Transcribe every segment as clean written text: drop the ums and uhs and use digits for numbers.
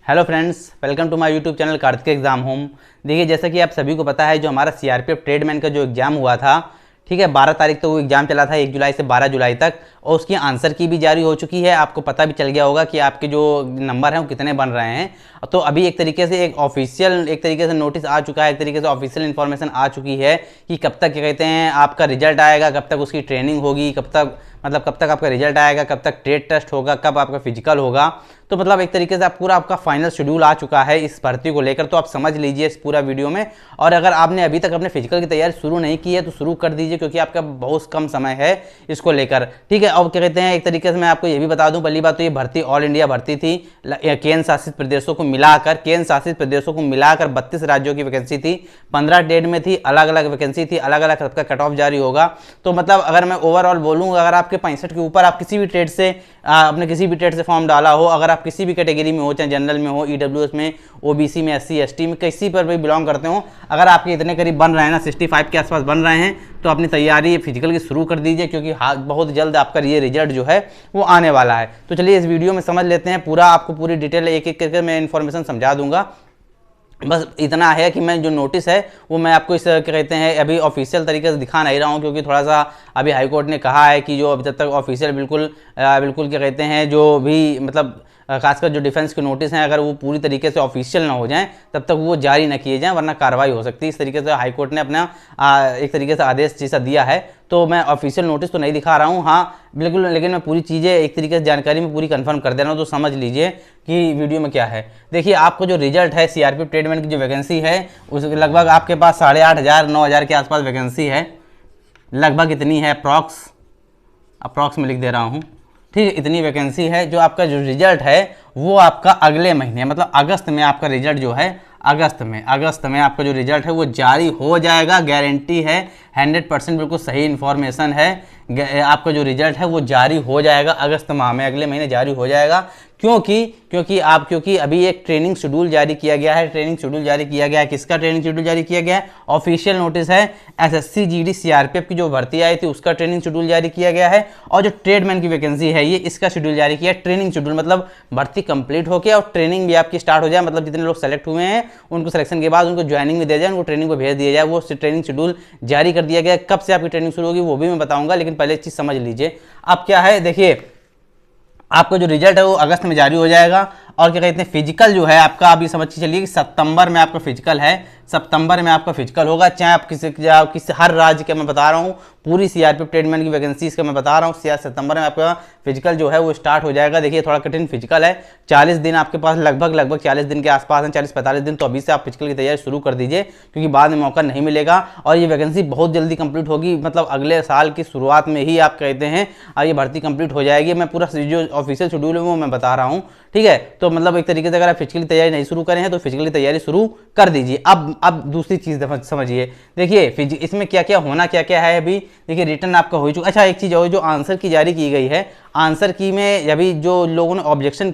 Hello friends, welcome to my YouTube channel Kartik exam home. देखिए, जैसा कि आप सभी को पता है, जो हमारा सीआरपीएफ ट्रेडमैन का जो एग्ज़ाम हुआ था, ठीक है, 12 तारीख तक वो एग्ज़ाम चला था, 1 जुलाई से 12 जुलाई तक, और उसकी आंसर की भी जारी हो चुकी है। आपको पता भी चल गया होगा कि आपके जो नंबर हैं वो कितने बन रहे हैं। तो अभी एक तरीके से एक ऑफिशियल एक तरीके से नोटिस आ चुका है, एक तरीके से ऑफिशियल इन्फॉर्मेशन आ चुकी है कि कब तक क्या कहते हैं आपका रिजल्ट आएगा, कब तक उसकी ट्रेनिंग होगी, कब तक आपका रिजल्ट आएगा, कब तक ट्रेड टेस्ट होगा, कब आपका फिजिकल होगा। तो मतलब एक तरीके से पूरा आपका फाइनल शेड्यूल आ चुका है इस भर्ती को लेकर। तो आप समझ लीजिए इस पूरा वीडियो में। और अगर आपने अभी तक अपने फिजिकल की तैयारी शुरू नहीं की है तो शुरू कर दीजिए, क्योंकि आपका बहुत कम समय है इसको लेकर, ठीक है। और क्या कहते हैं, एक तरीके से मैं आपको ये भी बता दूं, पहली बात तो ये भर्ती ऑल इंडिया भर्ती थी, केंद्र शासित प्रदेशों को मिलाकर 32 राज्यों की वैकेंसी थी, 15 डेट में थी, अलग अलग वैकेंसी थी, अलग अलग सबका कट ऑफ जारी होगा। तो मतलब अगर मैं ओवरऑल बोलूँ, अगर आपके 65 के ऊपर आप किसी भी ट्रेड से अपने किसी भी ट्रेड से फॉर्म डाला हो, अगर आप किसी भी कैटेगरी में हो, चाहे जनरल में हो, ईडब्ल्यूएस में, ओबीसी में, एससी एसटी में, किसी पर भी बिलोंग करते हो, अगर आपके इतने करीब बन रहे हैं ना, 65 के आसपास बन रहे हैं, तो अपनी तैयारी फिजिकल की शुरू कर दीजिए, क्योंकि बहुत जल्द आपका ये रिजल्ट जो है वो आने वाला है। तो चलिए इस वीडियो में समझ लेते हैं पूरा, आपको पूरी डिटेल एक एक करके मैं इन्फॉर्मेशन समझा दूंगा। बस इतना है कि मैं जो नोटिस है वो मैं आपको इस क्या कहते हैं अभी ऑफिशियल तरीके से दिखा नहीं रहा हूँ, क्योंकि थोड़ा सा अभी हाईकोर्ट ने कहा है कि जो अभी तक ऑफिशियल बिल्कुल क्या कहते हैं, जो भी मतलब खासकर जो डिफेंस के नोटिस हैं, अगर वो पूरी तरीके से ऑफिशियल ना हो जाएं तब तक वो जारी ना किए जाएं, वरना कार्रवाई हो सकती है। इस तरीके से हाईकोर्ट ने अपना एक तरीके से आदेश जैसा दिया है। तो मैं ऑफिशियल नोटिस तो नहीं दिखा रहा हूँ, हाँ बिल्कुल, लेकिन मैं पूरी चीज़ें एक तरीके से जानकारी में पूरी कंफर्म कर दे रहा हूँ। तो समझ लीजिए कि वीडियो में क्या है। देखिए, आपको जो रिजल्ट है सीआरपीएफ ट्रेडमैन की जो वैकेंसी है, उस लगभग आपके पास 8,500 9,000 के आसपास वैकेंसी है, लगभग इतनी है, अप्रॉक्स में लिख दे रहा हूँ, ठीक है, इतनी वैकेंसी है। जो आपका जो रिजल्ट है वो आपका अगले महीने मतलब अगस्त में आपका रिजल्ट जो है अगस्त में आपका जो रिजल्ट है वो जारी हो जाएगा, गारंटी है, 100% बिल्कुल सही इन्फॉर्मेशन है। आपका जो रिजल्ट है वो जारी हो जाएगा अगस्त माह में, अगले महीने जारी हो जाएगा। क्योंकि अभी एक ट्रेनिंग शेड्यूल जारी किया गया है। किसका ट्रेनिंग शेड्यूल जारी किया गया है? ऑफिशियल नोटिस है, एसएससी जीडी सीआरपीएफ की जो भर्ती आई थी उसका ट्रेनिंग शेड्यूल जारी किया गया है, और जो ट्रेडमैन की वैकेंसी है ये इसका शेड्यूल जारी किया है। ट्रेनिंग शेड्यूल मतलब भर्ती कंप्लीट हो गया और ट्रेनिंग भी आपकी स्टार्ट हो जाए, मतलब जितने लोग सेलेक्ट हुए हैं उनको सिलेक्शन के बाद उनको ज्वाइनिंग में दिया जाए, उनको ट्रेनिंग को भेज दिया जाए, वो ट्रेनिंग शेड्यूल जारी कर दिया गया। कब से आपकी ट्रेनिंग शुरू होगी वो भी मैं बताऊंगा, लेकिन पहले चीज समझ लीजिए। अब क्या है, देखिए आपका जो रिजल्ट है वो अगस्त में जारी हो जाएगा। और क्या कहते हैं, फिजिकल जो है आपका, अभी समझ के चलिए कि सितंबर में आपका फिजिकल है, सितंबर में आपका फिजिकल होगा। चाहे आप किसी हर राज्य के मैं बता रहा हूँ, पूरी सीआरपीएफ ट्रेडमैन की वैकेंसी इसका मैं बता रहा हूँ, सितंबर में आपका फिजिकल जो है वो स्टार्ट हो जाएगा। देखिए थोड़ा कठिन फिजिकल है, 40 दिन आपके पास, लगभग 40 दिन के आसपास हैं, 40-45 दिन। तो अभी से आप फिजिकल की तैयारी शुरू कर दीजिए, क्योंकि बाद में मौका नहीं मिलेगा। और ये वैकेंसी बहुत जल्दी कंप्लीट होगी, मतलब अगले साल की शुरुआत में ही आप कहते हैं ये भर्ती कंप्लीट हो जाएगी। मैं पूरा जो ऑफिशियल शेड्यूल है वो मैं बता रहा हूँ, ठीक है। तो मतलब एक तरीके से अगर आप फिजिकल की तैयारी नहीं शुरू करें हैं तो फिजिकल की तैयारी शुरू कर दीजिए। अब दूसरी चीज़ समझिए, देखिए इसमें क्या क्या होना क्या है। अभी देखिए रिटर्न आपका हो चुका। अच्छा, एक चीज़ और, जो आंसर की जारी की गई है, आंसर की में अभी जो लोगों ने ऑब्जेक्शन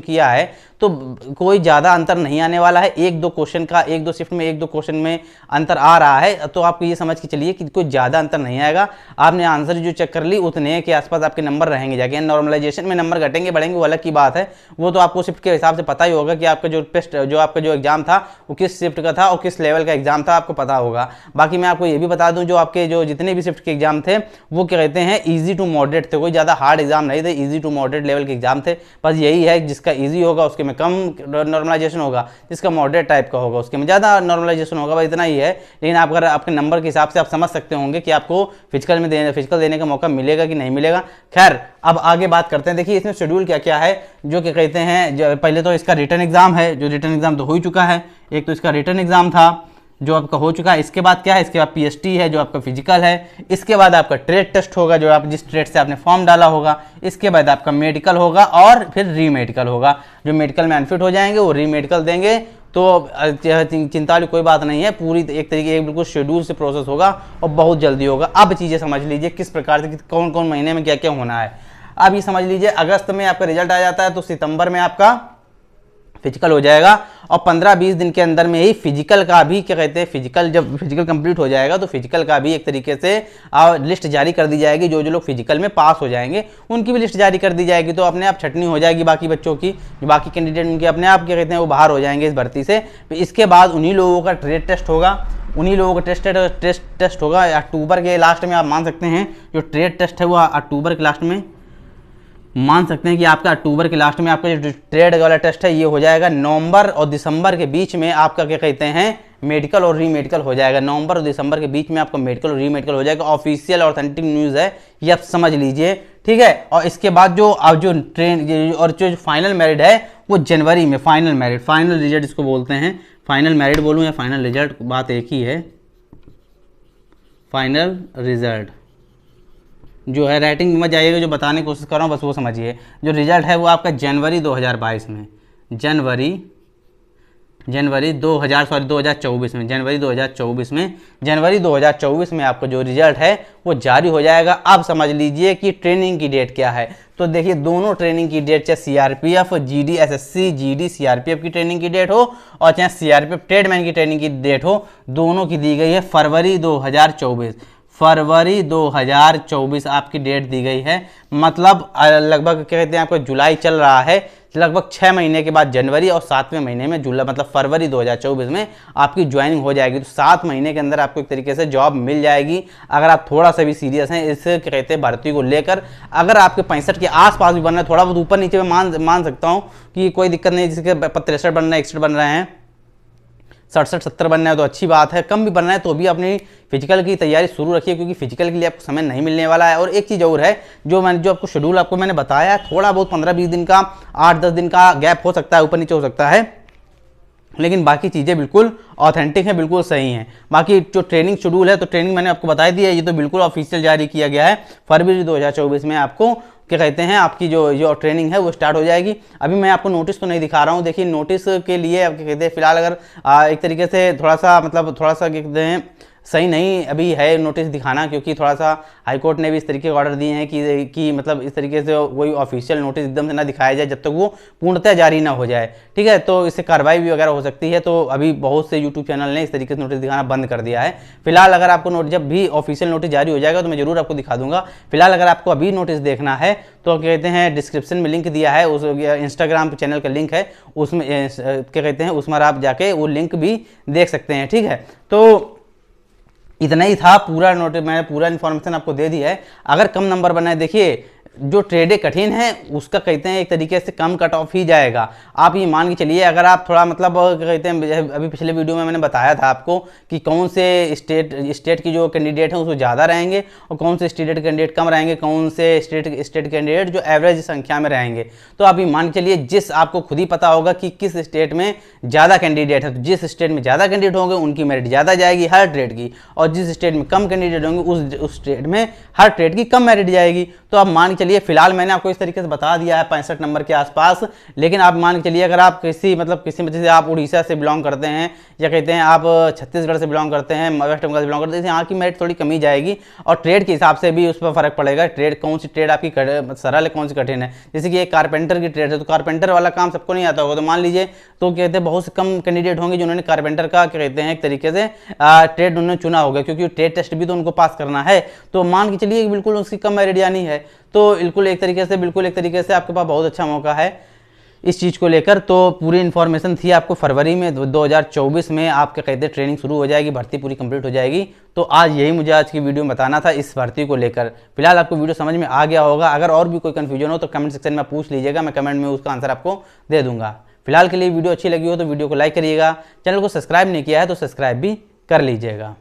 किया है तो कोई ज़्यादा अंतर नहीं आने वाला है। एक दो शिफ्ट में 1-2 क्वेश्चन में अंतर आ रहा है, तो आप ये समझ के चलिए कि कोई ज़्यादा अंतर नहीं आएगा। आपने आंसर जो चेक कर ली उतने के आसपास आपके नंबर रहेंगे। जाके नॉर्मलाइजेशन में नंबर घटेंगे बढ़ेंगे वो अलग की बात है, वो तो आपको शिफ्ट के हिसाब से पता ही होगा कि आपका आपका जो एग्जाम था वो किस शिफ्ट का था और किस लेवल का एग्जाम था, आपको पता होगा। बाकी मैं आपको ये भी बता दूं, जो आपके जो जितने भी शिफ्ट के एग्जाम थे वो क्या कहते हैं ईजी टू मॉडरेट थे, कोई ज़्यादा हार्ड एग्जाम नहीं थे, ईजी टू मॉडरेट लेवल के एग्जाम थे। बस यही है, जिसका ईजी होगा उसके में कम नॉर्मलाइजेशन होगा, जिसका मॉडरेट टाइप का होगा उसके में ज़्यादा नॉर्मलाइजेशन होगा, बस इतना ही है। लेकिन आप अगर आपके नंबर के हिसाब से आप समझ सकते होंगे कि आपको फिजिकल देने का मौका मिलेगा कि नहीं मिलेगा। खैर, अब आगे बात करते हैं। देखिए इसमें शेड्यूल क्या क्या है, जो क्या कहते हैं, पहले तो इसका रिटर्न एग्जाम है, जो रिटर्न एग्जाम तो हो ही चुका है। एक तो इसका रिटर्न एग्जाम था जो आपका हो चुका है। इसके बाद क्या है, इसके बाद पीएसटी है जो आपका फिजिकल है। इसके बाद आपका ट्रेड टेस्ट होगा, जो आप जिस ट्रेड से आपने फॉर्म डाला होगा। इसके बाद आपका मेडिकल होगा और फिर रीमेडिकल होगा। जो मेडिकल में अनफिट हो जाएंगे वो रीमेडिकल देंगे। तो चिंता वाली कोई बात नहीं है, पूरी एक तरीके बिल्कुल शेड्यूल से प्रोसेस होगा और बहुत जल्दी होगा। अब चीज़ें समझ लीजिए किस प्रकार से कौन कौन महीने में क्या क्या होना है। अब ये समझ लीजिए, अगस्त में आपका रिजल्ट आ जाता है तो सितंबर में आपका फिजिकल हो जाएगा और 15-20 दिन के अंदर में ही फिजिकल का भी क्या कहते हैं, फिजिकल जब फिजिकल कंप्लीट हो जाएगा तो फिजिकल का भी एक तरीके से लिस्ट जारी कर दी जाएगी। जो जो लोग फिजिकल में पास हो जाएंगे उनकी भी लिस्ट जारी कर दी जाएगी, तो अपने आप छटनी हो जाएगी बाकी बच्चों की, जो बाकी कैंडिडेट उनके अपने आप क्या कहते हैं वो बाहर हो जाएंगे इस भर्ती से। इसके बाद उन्हीं लोगों का ट्रेड टेस्ट होगा, उन्हीं लोगों का टेस्ट होगा अक्टूबर के लास्ट में। आप मान सकते हैं जो ट्रेड टेस्ट है वो अक्टूबर के लास्ट में, मान सकते हैं कि आपका अक्टूबर के लास्ट में आपका जो ट्रेड वाला टेस्ट है ये हो जाएगा। नवंबर और दिसंबर के बीच में आपका क्या कहते हैं मेडिकल और री मेडिकल हो जाएगा। नवंबर और दिसंबर के बीच में आपका मेडिकल और री मेडिकल हो जाएगा। ऑफिशियल ऑथेंटिक न्यूज़ है, ये आप समझ लीजिए, ठीक है। और इसके बाद जो अब जो ट्रेन और जो फाइनल मेरिट है वो जनवरी में, फाइनल मेरिट, फाइनल रिजल्ट इसको बोलते हैं। फाइनल मेरिट बोलूँ या फाइनल रिजल्ट, बात एक ही है। फाइनल रिजल्ट जो है राइटिंग में जाइएगा, जो बताने की कोशिश कर रहा हूँ बस वो समझिए। जो रिजल्ट है वो आपका जनवरी 2022 में, जनवरी 2024 में, जनवरी 2024 में आपका जो रिजल्ट है वो जारी हो जाएगा। अब समझ लीजिए कि ट्रेनिंग की डेट क्या है। तो देखिए दोनों ट्रेनिंग की डेट, चाहे CRPF GD SSC GD CRPF की ट्रेनिंग की डेट हो और चाहे सीआरपीएफ ट्रेडमैन की ट्रेनिंग की डेट हो, दोनों की दी गई है फरवरी 2024। फरवरी 2024 आपकी डेट दी गई है। मतलब लगभग क्या कहते हैं आपका जुलाई चल रहा है, लगभग 6 महीने के बाद जनवरी और 7वें महीने में जुलाई मतलब फरवरी 2024 में आपकी ज्वाइनिंग हो जाएगी। तो 7 महीने के अंदर आपको एक तरीके से जॉब मिल जाएगी। अगर आप थोड़ा सा भी सीरियस हैं इस क्या कहते हैं भर्ती को लेकर, अगर आपके 65 के आसपास भी बनना है, थोड़ा बहुत ऊपर नीचे में मान सकता हूँ कि कोई दिक्कत नहीं, जिसके 63 बन रहे हैं, 61 बन रहे हैं, 67-70 बनना है तो अच्छी बात है। कम भी बनना है तो भी अपनी फिजिकल की तैयारी शुरू रखिए, क्योंकि फिजिकल के लिए आपको समय नहीं मिलने वाला है। और एक चीज़ और है, जो आपको शेड्यूल आपको मैंने बताया है, थोड़ा बहुत 15-20 दिन का, 8-10 दिन का गैप हो सकता है, ऊपर नीचे हो सकता है, लेकिन बाकी चीज़ें बिल्कुल ऑथेंटिक हैं, बिल्कुल सही हैं। बाकी जो ट्रेनिंग शेड्यूल है तो ट्रेनिंग मैंने आपको बता दी है, ये तो बिल्कुल ऑफिशियल जारी किया गया है। फरवरी 2024 में आपको क्या कहते हैं आपकी जो ट्रेनिंग है वो स्टार्ट हो जाएगी। अभी मैं आपको नोटिस तो नहीं दिखा रहा हूँ, देखिए नोटिस के लिए अब क्या कहते हैं फिलहाल अगर एक तरीके से थोड़ा सा क्या कहते हैं सही नहीं अभी है नोटिस दिखाना, क्योंकि थोड़ा सा हाईकोर्ट ने भी इस तरीके के ऑर्डर दिए हैं कि मतलब इस तरीके से कोई ऑफिशियल नोटिस एकदम से ना दिखाया जाए जब तक वो पूर्णतः जारी ना हो जाए, ठीक है। तो इससे कार्रवाई भी वगैरह हो सकती है। तो अभी बहुत से यूट्यूब चैनल ने इस तरीके से नोटिस दिखाना बंद कर दिया है। फिलहाल अगर आपको जब भी ऑफिशियल नोटिस जारी हो जाएगा तो मैं जरूर आपको दिखा दूंगा। फिलहाल अगर आपको अभी नोटिस देखना है तो क्या कहते हैं डिस्क्रिप्शन में लिंक दिया है, उस इंस्टाग्राम चैनल का लिंक है, उसमें क्या कहते हैं उसमें आप जाके वो लिंक भी देख सकते हैं, ठीक है। तो इतना ही था, पूरा नोटिस मैंने पूरा इन्फॉर्मेशन आपको दे दी है। अगर कम नंबर बनाए, देखिए जो ट्रेडें कठिन है उसका कहते हैं एक तरीके से कम कट ऑफ ही जाएगा। आप ये मान के चलिए, अगर आप थोड़ा मतलब क्या कहते हैं अभी पिछले वीडियो में मैंने बताया था आपको कि कौन से स्टेट की जो कैंडिडेट हैं उसमें ज़्यादा रहेंगे और कौन से स्टेट कैंडिडेट कम रहेंगे, कौन से स्टेट कैंडिडेट जो एवरेज संख्या में रहेंगे। तो आप ये मान के चलिए जिस आपको खुद ही पता होगा कि किस स्टेट में ज़्यादा कैंडिडेट है, तो जिस स्टेट में ज़्यादा कैंडिडेट होंगे उनकी मेरिट ज़्यादा जाएगी हर ट्रेड की, और जिस स्टेट में कम कैंडिडेट होंगे उस स्टेट में हर ट्रेड की कम मेरिट जाएगी। तो आप मान के चलिए फिलहाल मैंने आपको इस तरीके से बता दिया है 65 नंबर के आसपास, लेकिन आप मान के चलिए अगर आप किसी वजह से आप उड़ीसा से बिलोंग करते हैं या कहते हैं आप छत्तीसगढ़ से बिलोंग करते हैं, वेस्ट बंगाल से बिलोंग करते हैं, यहाँ की मेरिट थोड़ी कमी जाएगी और ट्रेड के हिसाब से भी उस पर फर्क पड़ेगा। ट्रेड कौन सी ट्रेड आपकी सरल है, कौन सी कठिन है। जैसे कि एक कारपेंटर की ट्रेड है तो कारपेंटर वाला काम सबको नहीं आता होगा, तो मान लीजिए तो कहते हैं बहुत से कम कैंडिडेट होंगे जिन्होंने कारपेंटर का क्या कहते हैं एक तरीके से ट्रेड उन्होंने चुना होगा, क्योंकि ट्रेड टेस्ट भी तो उनको पास करना है। तो मान के चलिए बिल्कुल उसकी कम मेरिट जानी है, तो बिल्कुल एक तरीके से आपके पास बहुत अच्छा मौका है इस चीज़ को लेकर। तो पूरी इन्फॉर्मेशन थी आपको। फरवरी में 2024 में आपके कहते ट्रेनिंग शुरू हो जाएगी, भर्ती पूरी कंप्लीट हो जाएगी। तो आज यही मुझे आज की वीडियो में बताना था इस भर्ती को लेकर। फिलहाल आपको वीडियो समझ में आ गया होगा। अगर और भी कोई कन्फ्यूजन हो तो कमेंट सेक्शन में पूछ लीजिएगा, मैं कमेंट में उसका आंसर आपको दे दूंगा। फिलहाल के लिए वीडियो अच्छी लगी हो तो वीडियो को लाइक करिएगा, चैनल को सब्सक्राइब नहीं किया है तो सब्सक्राइब भी कर लीजिएगा।